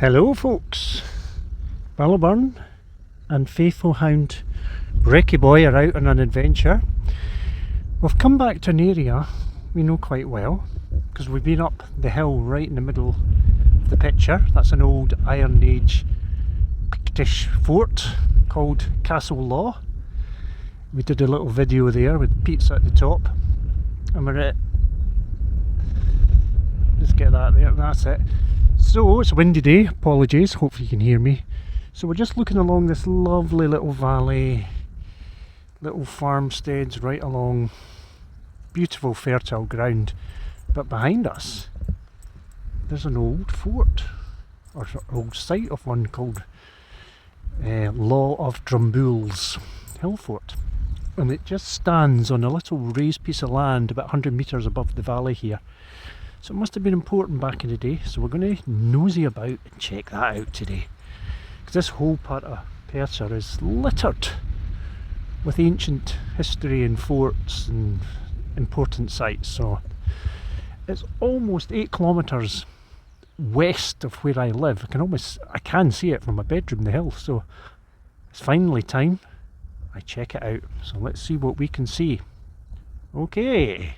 Hello folks, Ballowburn and faithful hound Brekkie Boy are out on an adventure. We've come back to an area we know quite well because we've been up the hill right in the middle of the picture. That's an old Iron Age Pictish fort called Castle Law. We did a little video there with pizza at the top and we're at, just get that there, that's it. So it's a windy day, apologies, hopefully you can hear me. So we're just looking along this lovely little valley, little farmsteads right along beautiful fertile ground. But behind us there's an old fort, or old site of one called Law of Drumbul's Hill Fort. And it just stands on a little raised piece of land about 100 metres above the valley here. So it must have been important back in the day, so we're going to nosy about and check that out today. Because this whole part of Perthshire is littered with ancient history and forts and important sites. So it's almost 8 kilometres west of where I live. I can see it from my bedroom, the hill. So it's finally time I check it out. So let's see what we can see. Okay,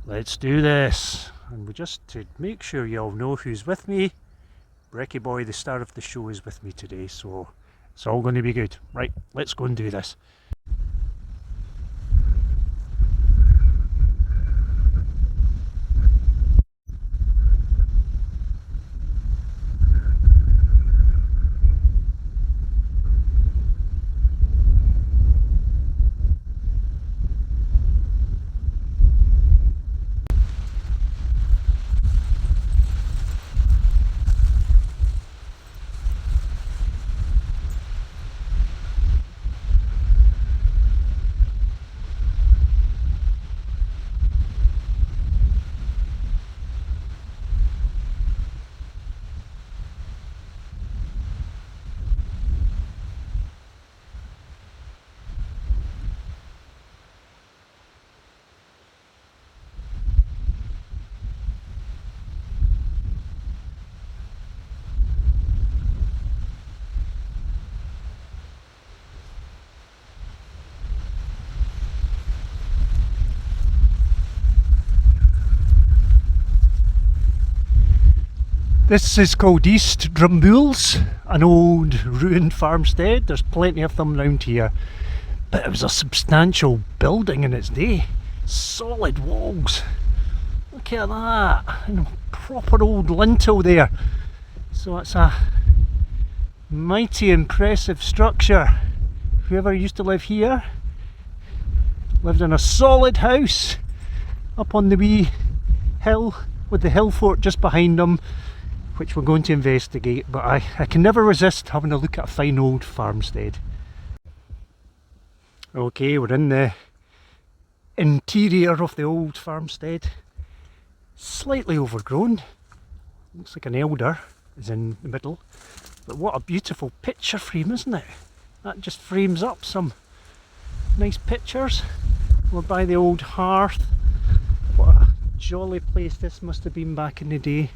let's do this. And just to make sure you all know who's with me, Brekkie Boy, the star of the show, is with me today, so it's all going to be good. Right, let's go and do this. This is called East Drumbul's, an old ruined farmstead. There's plenty of them around here, but it was a substantial building in its day. Solid walls. Look at that, and a proper old lintel there. So it's a mighty impressive structure. Whoever used to live here lived in a solid house up on the wee hill with the hill fort just behind them, which we're going to investigate, but I can never resist having a look at a fine old farmstead. Okay, we're in the interior of the old farmstead. Slightly overgrown, looks like an elder is in the middle, but what a beautiful picture frame, isn't it? That just frames up some nice pictures. We're by the old hearth. What a jolly place this must have been back in the day,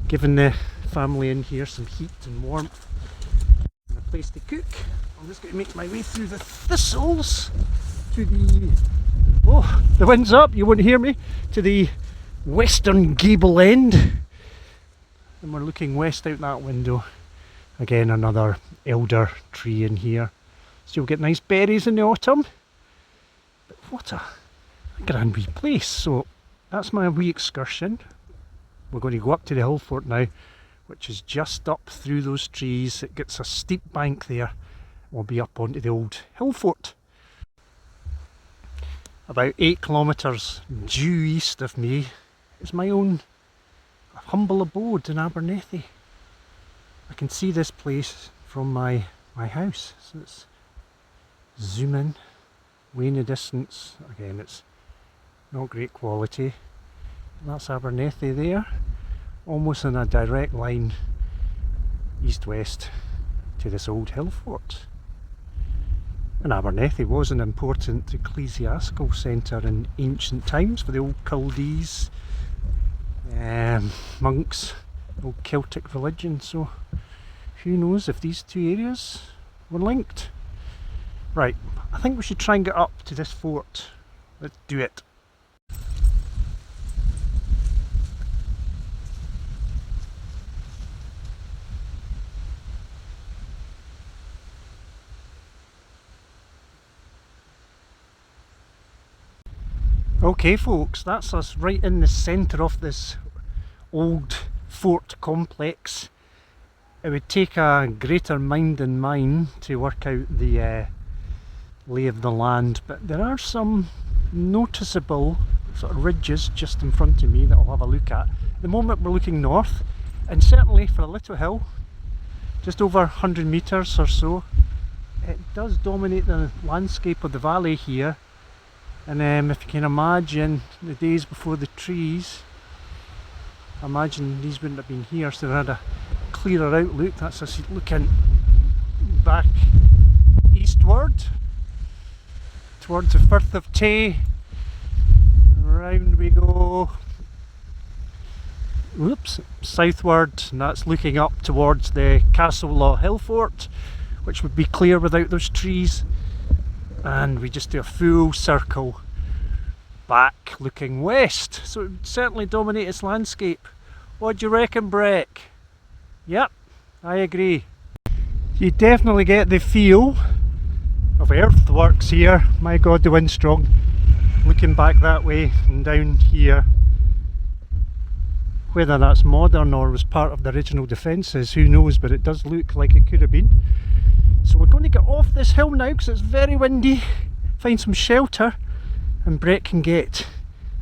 giving the family in here some heat and warmth and a place to cook. I'm just going to make my way through the thistles to the, oh, the wind's up, you won't hear me, to the western gable end. And we're looking west out that window. Again, another elder tree in here. So you'll get nice berries in the autumn. But what a grand wee place. So that's my wee excursion. We're going to go up to the hill fort now, which is just up through those trees. It gets a steep bank there. We'll be up onto the old hill fort. About 8 kilometres due east of me is my own humble abode in Abernethy. I can see this place from my house, so let's zoom in, way in the distance. Again, it's not great quality. That's Abernethy there, almost in a direct line east-west to this old hill fort. And Abernethy was an important ecclesiastical centre in ancient times for the old Culdees, monks old Celtic religion, so who knows if these two areas were linked. Right, I think we should try and get up to this fort. Let's do it. Okay folks, that's us right in the centre of this old fort complex. It would take a greater mind than mine to work out the lay of the land, but there are some noticeable sort of ridges just in front of me that I'll have a look at. At the moment we're looking north, and certainly for a little hill, just over 100 metres or so, it does dominate the landscape of the valley here. And if you can imagine the days before the trees, I imagine these wouldn't have been here, so they had a clearer outlook. That's us looking back eastward towards the Firth of Tay. Round we go, whoops, southward, and that's looking up towards the Castle Law Hill Fort, which would be clear without those trees. And we just do a full circle back looking west, so it would certainly dominate its landscape. What do you reckon, Breck? Yep, I agree. You definitely get the feel of earthworks here. My god, the wind's strong. Looking back that way and down here, whether that's modern or was part of the original defences, who knows, but it does look like it could have been. So we're going to get off this hill now because it's very windy, find some shelter, and Brett can get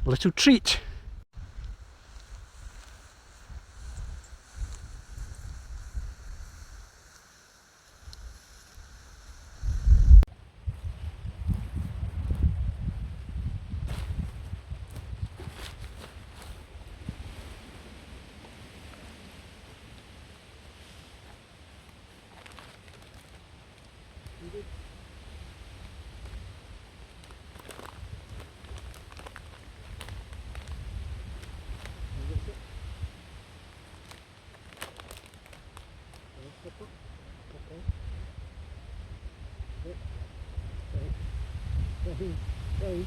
a little treat. Okay. Right.